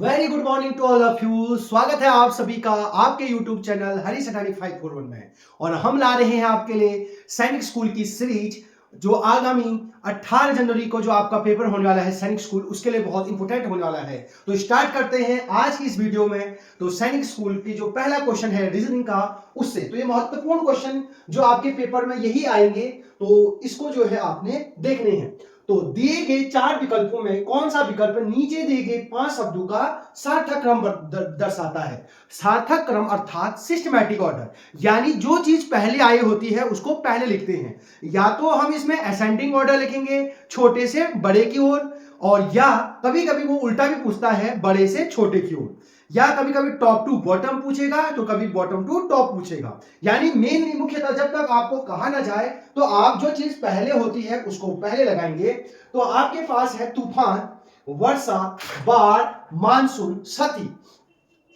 Very good morning to all of you. स्वागत है आप सभी का आपके YouTube चैनल हरी सटानी 541 में। और हम ला रहे हैं आपके लिए सैनिक स्कूल की सीरीज जो आगामी 18 जनवरी को जो आपका पेपर होने वाला है सैनिक स्कूल, उसके लिए बहुत इंपॉर्टेंट होने वाला है। तो स्टार्ट करते हैं आज की इस वीडियो में। तो सैनिक स्कूल की जो पहला क्वेश्चन है रीजनिंग का, उससे तो ये महत्वपूर्ण क्वेश्चन जो आपके पेपर में यही आएंगे, तो इसको जो है आपने देखने हैं। तो दिए गए 4 विकल्पों में कौन सा विकल्प नीचे दिए गए 5 शब्दों का सार्थक क्रम दर्शाता है। सार्थक क्रम अर्थात सिस्टमैटिक ऑर्डर, यानी जो चीज पहले आई होती है उसको पहले लिखते हैं। या तो हम इसमें असेंडिंग ऑर्डर लिखेंगे छोटे से बड़े की ओर, और या कभी कभी वो उल्टा भी पूछता है बड़े से छोटे की ओर, या कभी कभी टॉप टू बॉटम पूछेगा तो कभी बॉटम टू टॉप पूछेगा। यानी मेन मुख्यतः जब तक आपको कहा ना जाए तो आप जो चीज पहले होती है उसको पहले लगाएंगे। तो आपके पास है तूफान, वर्षा, बाढ़, मानसून, सती।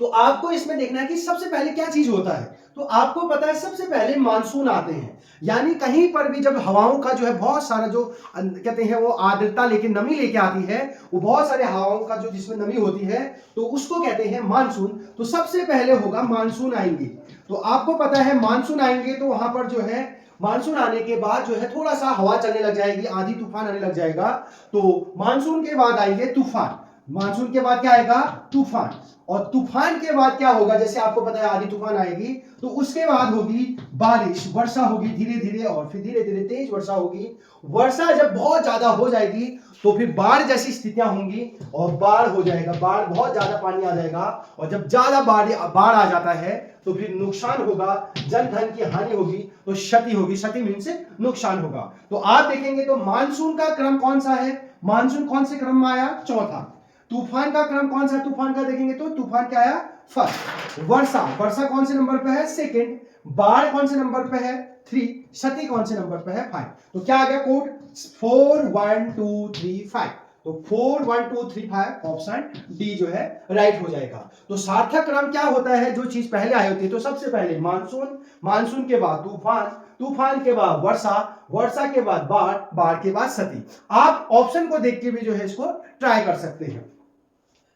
तो आपको इसमें देखना है कि सबसे पहले क्या चीज होता है। तो आपको पता है सबसे पहले मानसून आते हैं, यानी कहीं पर भी जब हवाओं का जो है बहुत सारा जो कहते हैं वो आर्द्रता लेके नमी लेके आती है, वो बहुत सारे हवाओं का जो जिसमें नमी होती है तो उसको कहते हैं मानसून। तो सबसे पहले होगा मानसून आएंगे। तो आपको पता है मानसून आएंगे तो वहां पर जो है मानसून आने के बाद जो है थोड़ा सा हवा चलने लग जाएगी, आंधी तूफान आने लग जाएगा। तो मानसून के बाद आएंगे तूफान, मानसून के बाद क्या आएगा तूफान, और तूफान के बाद क्या होगा, जैसे आपको पता है आंधी तूफान आएगी तो उसके बाद होगी बारिश, वर्षा होगी धीरे धीरे, और फिर धीरे धीरे तेज वर्षा होगी। वर्षा जब बहुत ज्यादा हो जाएगी तो फिर बाढ़ जैसी स्थितियां होंगी और बाढ़ हो जाएगा, बाढ़ बहुत ज्यादा पानी आ जाएगा। और जब ज्यादा बाढ़ आ जाता है तो फिर नुकसान होगा, जन धन की हानि होगी, तो क्षति होगी, क्षति मीन्स नुकसान होगा। तो आप देखेंगे तो मानसून का क्रम कौन सा है, मानसून कौन से क्रम में आया, चौथा। तूफान का क्रम कौन सा, तूफान का देखेंगे तो तूफान क्या आया, फर्स्ट। वर्षा, वर्षा कौन से नंबर पे है, सेकंड। बाढ़ कौन से नंबर पे है, 3। क्षति कौन से नंबर पे है, 5। तो क्या आ गया कोड 4 1 2 3 5। तो 4 1 2 3 5 ऑप्शन डी जो है राइट हो जाएगा। तो सार्थक क्रम क्या होता है, जो चीज पहले आई होती है। तो सबसे पहले मानसून, मानसून के बाद तूफान, तूफान के बाद वर्षा, वर्षा के बाद बाढ़, बाढ़ के बाद सती। आप ऑप्शन को देख के भी जो है इसको ट्राई कर सकते हैं।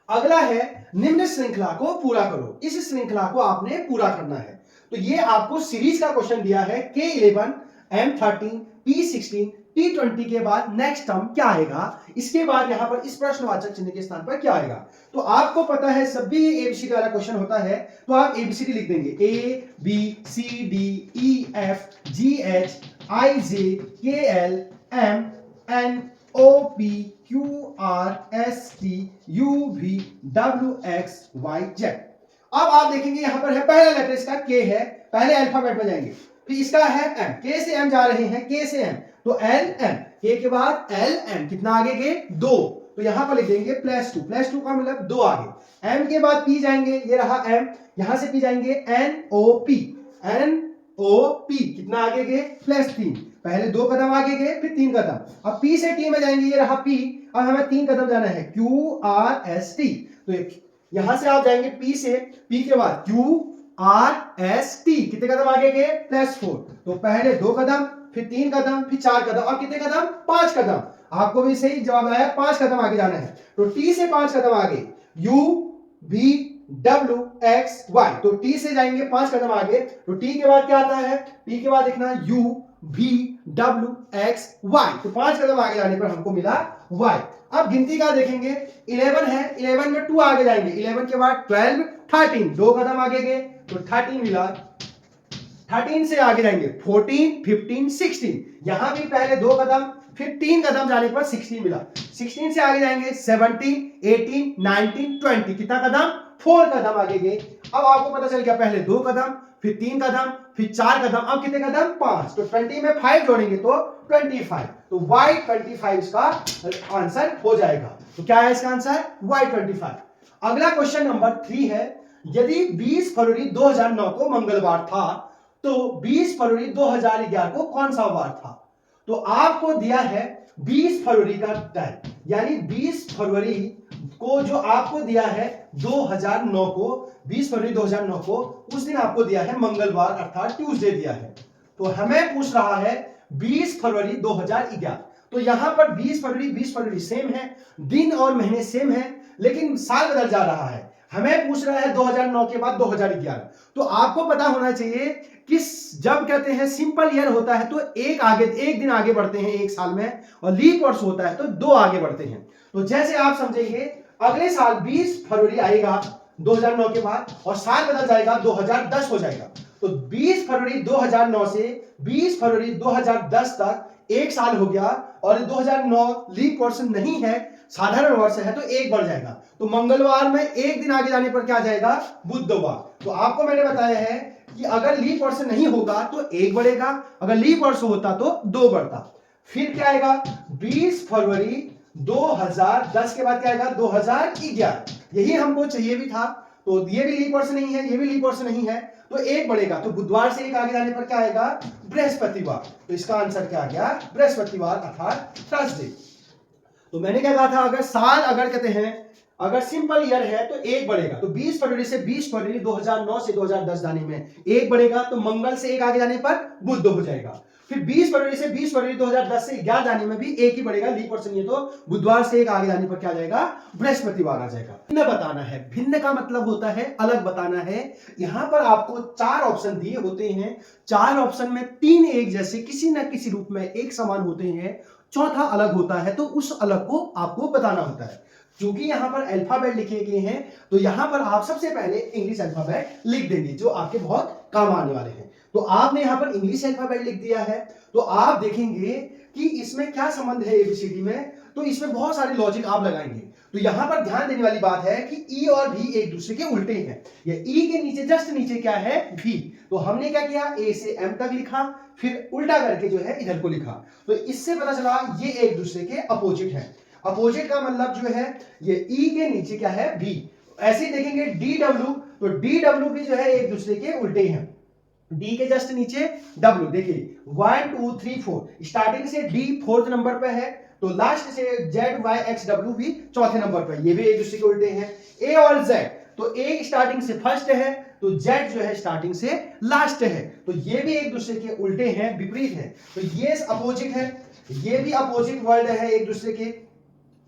अगला है निम्न श्रृंखला को पूरा करो। इस श्रृंखला को आपने पूरा करना है। तो ये आपको सीरीज का क्वेश्चन दिया है, K11 M13 P16 T20 के बाद नेक्स्ट टर्म क्या आएगा, इसके बाद यहां पर इस प्रश्नवाचक चिन्ह के स्थान पर क्या आएगा। तो आपको पता है सभी एबीसीडी वाला क्वेश्चन होता है तो आप एबीसीडी लिख देंगे, A B C D E F G H I J K L M N O P Q R S T U V W X Y Z। अब आप देखेंगे यहां पर है पहला लेटर इसका K है, पहले अल्फाबेट में जाएंगे, फिर इसका है M, K से M जा रहे हैं, K से M तो L M, K के बाद L M, कितना आगे गए 2, तो यहां पर लिख देंगे +2, +2 का मतलब 2 आगे। M के बाद P जाएंगे, ये रहा M, यहां से P जाएंगे N O P, N O P कितना आगे गए +3, पहले 2 कदम आगे गए फिर 3 कदम। अब P से T में जाएंगे, ये रहा P, अब हमें 3 कदम जाना है Q R S T। तो यहां से आप जाएंगे P से, P के बाद Q R S T, कितने कदम आगे गए +4। तो पहले 2 कदम फिर 3 कदम फिर 4 कदम, और कितने कदम 5 कदम। आपको भी सही जवाब आया, 5 कदम आगे जाना है। तो T से 5 कदम आगे U V W X Y, तो T से जाएंगे 5 कदम आगे, तो T के बाद क्या आता है, T के बाद देखना U V W X Y, तो 5 कदम आगे जाने पर हमको मिला Y। अब गिनती का देखेंगे, 11 है, 11 में 2 आगे जाएंगे, 11 के बाद 12 13, 2 कदम आगे गए तो 13 मिला। 13 से आगे जाएंगे 14 15 16, यहां भी पहले 2 कदम फिर 3 कदम जाने पर 16 मिला। 16 से आगे जाएंगे 17 18 19 20, कितना कदम 4 कदम आगे गए। अब आपको पता चल गया पहले 2 कदम फिर 3 कदम फिर 4 कदम, अब कितने कदम 5, तो 20 में 5 जोड़ेंगे तो 25, तो Y 25 इसका आंसर हो जाएगा। तो क्या है इसका आंसर Y 25। अगला क्वेश्चन नंबर 3 है, यदि 20 फरवरी 2009 को मंगलवार था तो 20 फरवरी 2011 को कौन सा वार था। तो आपको दिया है 20 फरवरी का टाइम, यानी 20 फरवरी को जो आपको दिया है 2009 को, 20 फरवरी 2009 को उस दिन आपको दिया है मंगलवार अर्थात ट्यूसडे दिया है। तो हमें पूछ रहा है 20 फरवरी 2011। तो यहां पर 20 फरवरी सेम है, दिन और महीने सेम है, लेकिन साल बदल जा रहा है, हमें पूछ रहा है 2009 के बाद 2011। तो आपको पता होना चाहिए कि जब कहते हैं सिंपल ईयर होता है तो एक दिन आगे बढ़ते हैं एक साल में, और लीप वर्ष होता है तो 2 आगे बढ़ते हैं। तो जैसे आप समझेंगे अगले साल 20 फरवरी आएगा 2009 के बाद, और साल बदल जाएगा 2010 हो जाएगा। तो 20 फरवरी 2009 से 20 फरवरी 2010 तक एक साल हो गया, और 2009 लीप वर्ष नहीं है, साधारण वर्ष है, तो एक बढ़ जाएगा। तो मंगलवार में एक दिन आगे जाने पर क्या आ जाएगा, बुधवार। तो आपको मैंने बताया है कि अगर लीप वर्ष नहीं होगा तो एक बढ़ेगा, अगर लीप वर्ष होता तो 2 बढ़ता। फिर क्या आएगा, 20 फरवरी 2010 के बाद क्या आएगा, 2011। यही हमको चाहिए भी था। तो ये भी लीप वर्ष नहीं है, ये भी लीप वर्ष नहीं है, तो एक बढ़ेगा। तो बुधवार से एक आगे जाने पर क्या आएगा, बृहस्पतिवार। तो इसका आंसर क्या आ गया, बृहस्पतिवार अर्थात थर्सडे। तो मैंने क्या कहा था, अगर साल अगर कहते हैं अगर सिंपल ईयर है तो एक बढ़ेगा। तो 20 फरवरी से 20 फरवरी 2009 से 2010 जाने में एक बढ़ेगा, तो मंगल से एक आगे जाने पर बुध हो जाएगा। फिर 20 फरवरी से 20 फरवरी 2010 से 11 जाने में भी एक ही बढ़ेगा, लीप वर्ष नहीं है, तो बुधवार से एक आगे जाने पर क्या आ जाएगा, बृहस्पतिवार आ जाएगा। भिन्न बताना है, भिन्न का मतलब होता है अलग बताना है। यहां पर आपको 4 ऑप्शन दिए होते हैं, 4 ऑप्शन में 3 एक जैसे किसी न किसी रूप में एक समान होते हैं, चौथा अलग होता है, तो उस अलग को आपको बताना होता है। क्योंकि यहां पर अल्फाबेट लिखे गए हैं, तो यहां पर आप सबसे पहले इंग्लिश अल्फाबेट लिख देंगे, जो आपके बहुत काम आने वाले हैं। तो आपने यहां पर इंग्लिश अल्फाबेट लिख दिया है, तो आप देखेंगे कि इसमें क्या संबंध है एबीसीडी में, तो इसमें बहुत सारे लॉजिक आप लगाएंगे। तो यहां पर ध्यान देने वाली बात है कि ई और भी एक दूसरे के उल्टे हैं। ये ई के नीचे जस्ट नीचे क्या है, भी। तो हमने क्या किया, ए से एम तक लिखा, फिर उल्टा करके जो है इधर को लिखा। तो इससे पता चला ये एक दूसरे के अपोजिट है। अपोजिट का मतलब जो है ये ई के नीचे क्या है, भी। ऐसे ही देखेंगे डी डब्ल्यू, तो डी डब्ल्यू भी जो है एक दूसरे के उल्टे हैं। डी के जस्ट नीचे डब्ल्यू, देखिए 1 2 3 4, स्टार्टिंग से डी 4th नंबर पे है, तो लास्ट से जेड वाई एक्स डब्ल्यू भी 4थे नंबर पे, ये भी एक दूसरे के उल्टे हैं। ए और जेड, तो ए स्टार्टिंग से फर्स्ट है, तो जेड जो है स्टार्टिंग से लास्ट है, तो ये भी एक दूसरे के उल्टे हैं, विपरीत है। तो ये अपोजिट है, ये भी अपोजिट वर्ड है एक दूसरे के।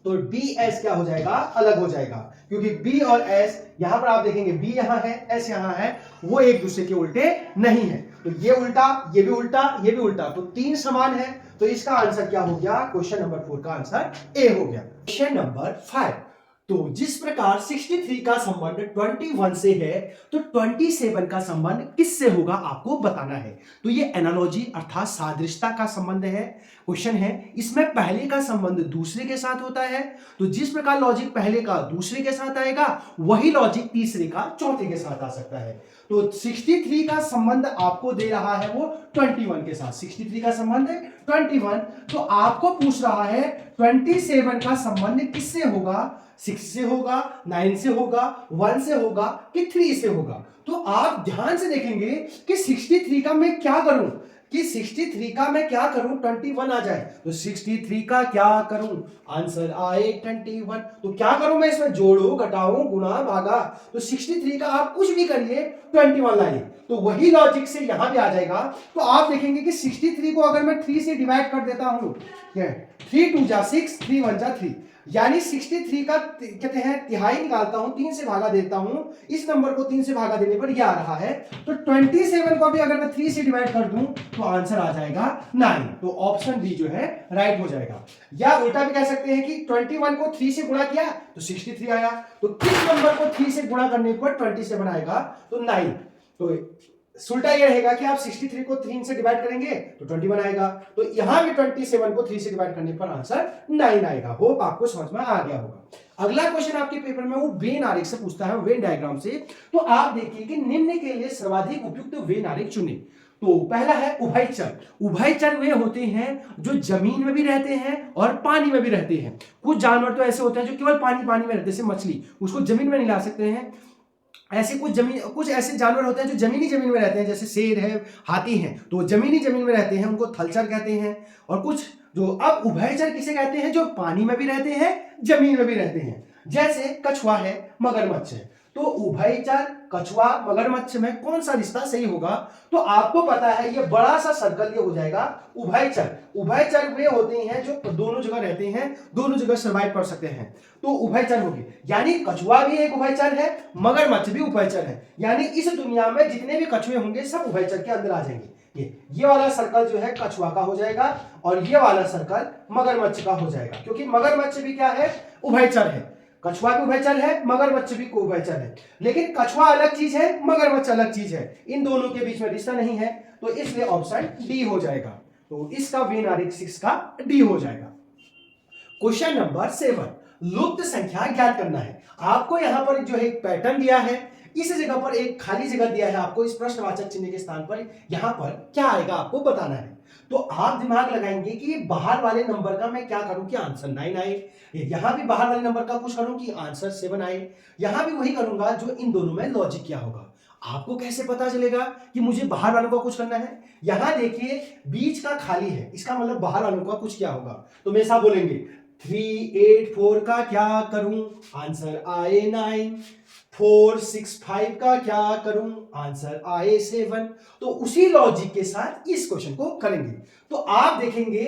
तो डी एस क्या हो जाएगा, अलग हो जाएगा, क्योंकि बी और एस यहां पर आप देखेंगे बी यहां है, एस यहां है, वो एक दूसरे के उल्टे नहीं है। तो ये उल्टा, ये भी उल्टा, ये भी उल्टा, तो 3 समान है। तो इसका आंसर क्या हो गया, क्वेश्चन नंबर 4 का आंसर ए हो गया। क्वेश्चन नंबर 5, तो जिस प्रकार 63 का संबंध 21 से है, तो 27 का संबंध किससे होगा आपको बताना है। तो ये एनालॉजी अर्थात सादृश्यता का संबंध है, क्वेश्चन है। इसमें पहले का संबंध दूसरे के साथ होता है, तो जिस प्रकार लॉजिक पहले का दूसरे के साथ आएगा, वही लॉजिक तीसरे का चौथे के साथ आ सकता है। तो 63 का संबंध आपको दे रहा है वो 21 के साथ, 63 का संबंध है 21, तो आपको पूछ रहा है 27 का संबंध किससे होगा, 6 से होगा, 9 से होगा, 1 से होगा कि 3 से होगा। तो आप ध्यान से देखेंगे कि 63 का मैं क्या करूं, कि 63 का मैं क्या करूं, 21 आ जाए, तो 63 का क्या करूं, आंसर आए 21। तो क्या करूं मैं इसमें, जोड़ो, घटाओ, गुणा, भागा। तो 63 का आप कुछ भी करिए, 21 लाइए, तो वही लॉजिक से यहां भी आ जाएगा। तो आप देखेंगे कि 63 को अगर मैं 3 से डिवाइड कर देता हूं, 3 2 जा 6, 3 1 जा 3, यानी 63 का कहते हैं तिहाई निकालता हूं, 3 से भागा देता हूं, इस नंबर को 3 से भागा देने पर यह आ रहा है। तो 27 को भी अगर मैं 3 से डिवाइड कर दूं तो आंसर आ जाएगा 9। तो ऑप्शन बी जो है राइट हो जाएगा। या उल्टा भी कह सकते हैं कि 21 को 3 से गुणा किया तो 63 आया, तो किस नंबर को 3 से गुणा करने पर 27 आएगा, तो 9। तो उल्टा ये रहेगा कि आप 63 को 3 से डिवाइड करेंगे तो 21 आएगा, तो यहां भी 27 को 3 से डिवाइड करने पर आंसर 9 आएगा। होप आपको समझ में आ गया होगा। अगला क्वेश्चन आपके पेपर में वो वेन आरेख से पूछता है, वेन डायग्राम से। तो आप देखिए कि निम्न के लिए सर्वाधिक उपयुक्त वेन आरेख चुने। तो पहला है उभयचर। उभयचर वे होते हैं जो जमीन में भी रहते हैं और पानी में भी रहते हैं। कुछ जानवर तो ऐसे होते हैं जो केवल पानी में रहते हैं, जैसे मछली, उसको जमीन में नहीं ला सकते हैं। ऐसे कुछ ऐसे जानवर होते हैं जो जमीन में रहते हैं, जैसे शेर है, हाथी हैं, तो जमीन में रहते हैं, उनको थलचर कहते हैं। और कुछ जो, अब उभयचर किसे कहते हैं, जो पानी में भी रहते हैं, जमीन में भी रहते हैं, जैसे कछुआ है, मगरमच्छ है। तो उभयचर, कछुआ, मगरमच्छ में कौन सा रिश्ता सही होगा? तो आपको पता है ये बड़ा सा सर्कल ये हो जाएगा उभयचर। उभयचर वे होते हैं जो दोनों जगह रहते हैं, दोनों जगह सर्वाइव कर सकते हैं, तो उभयचर होगी। यानी कछुआ भी एक उभयचर है, मगरमच्छ भी उभयचर है। यानी इस दुनिया में जितने भी कछुए होंगे सब उभयचर के अंदर आ जाएंगे। ये वाला सर्कल जो है कछुआ का हो जाएगा और ये वाला सर्कल मगरमच्छ का हो जाएगा, क्योंकि मगरमच्छ भी क्या है? उभयचर है। कछुआ भी उभयचर है, मगरमच्छ भी उभयचर है, लेकिन कछुआ अलग चीज है, मगरमच्छ अलग चीज है, इन दोनों के बीच में रिश्ता नहीं है, तो इसलिए ऑप्शन डी हो जाएगा। तो इसका वेनारिक 6 का डी हो जाएगा। क्वेश्चन नंबर 7, लुप्त संख्या ज्ञात करना है। आपको यहां पर जो है एक पैटर्न दिया है, इस जगह पर एक खाली जगह दिया है आपको, इस प्रश्नवाचक चिन्ह के स्थान पर यहां पर क्या आएगा आपको बताना है। तो आप दिमाग लगाएंगे कि बाहर वाले नंबर का मैं क्या करूं कि आंसर 9 आए, यहां भी बाहर वाले नंबर का कुछ करूं कि आंसर 7 आए, यहां भी वही करूंगा जो इन दोनों में लॉजिक क्या होगा। आपको कैसे पता चलेगा कि मुझे बाहर वालों का कुछ करना है? यहां देखिए बीच का खाली है, इसका मतलब बाहर वालों का कुछ क्या होगा। तो मेरे साथ बोलेंगे 3 8 4 का क्या करूं, आंसर आए 9। 4 6 5 का क्या करूं, आंसर आए 7। तो उसी लॉजिक के साथ इस क्वेश्चन को करेंगे। तो आप देखेंगे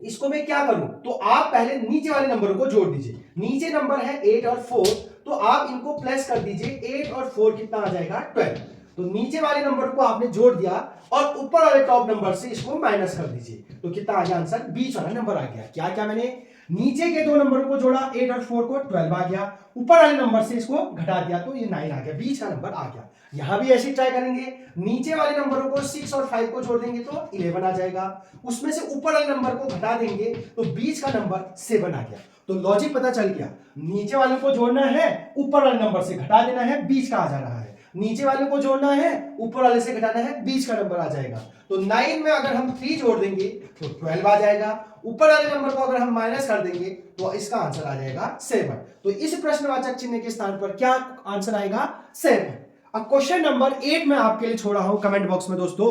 इसको मैं क्या करूं, तो आप पहले नीचे वाले नंबरों को जोड़ दीजिए। नीचे नंबर है 8 और 4, तो आप इनको प्लस कर दीजिए। 8 और 4 कितना आ जाएगा? 12। तो नीचे वाले नंबर को आपने जोड़ दिया और ऊपर वाले टॉप नंबर से इसको माइनस कर दीजिए, तो कितना आ गया आंसर? बीच वाला नंबर आ गया। क्या क्या मैंने नीचे के दो नंबरों को जोड़ा, 8 और 4 को, 12 आ गया। ऊपर वाले नंबर से इसको घटा दिया तो ये 9 आ गया, बीच का नंबर आ गया। यहां भी ऐसे ट्राई करेंगे, नीचे वाले नंबरों को 6 और 5 को जोड़ देंगे तो 11 आ जाएगा, उसमें से ऊपर वाले नंबर को घटा देंगे तो बीच का नंबर 7 आ गया। तो लॉजिक पता चल गया, नीचे वाले को जोड़ना है, ऊपर वाले नंबर से घटा देना है, बीच का आ जा रहा है। नीचे वाले को जोड़ना है, ऊपर वाले से घटाना है, बीच का नंबर आ जाएगा। तो 9 में अगर हम 3 जोड़ देंगे तो 12 आ जाएगा। ऊपर वाले नंबर को अगर हम माइनस कर देंगे तो इसका आंसर आ जाएगा 7। तो इस प्रश्नवाचक चिन्ह के स्थान पर क्या आंसर आएगा? 7। अब क्वेश्चन नंबर 8 मैं आपके लिए छोड़ा हूं कमेंट बॉक्स में। दोस्तों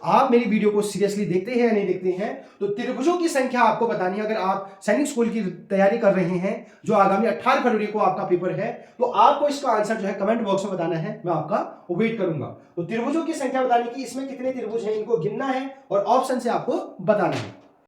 आप मेरी वीडियो को सीरियसली देखते हैं या नहीं देखते हैं? तो त्रिभुजों की संख्या आपको बतानी है। अगर आप सैनिक स्कूल की तैयारी कर रहे हैं, जो आगामी 18 फरवरी को आपका पेपर है, तो आपको इसका आंसर जो है कमेंट बॉक्स में बताना है, मैं आपका वेट करूंगा। तो त्रिभुजों की संख्या बताने की, इसमें कितने त्रिभुज हैं इनको गिनना है और ऑप्शन से आपको बताना है।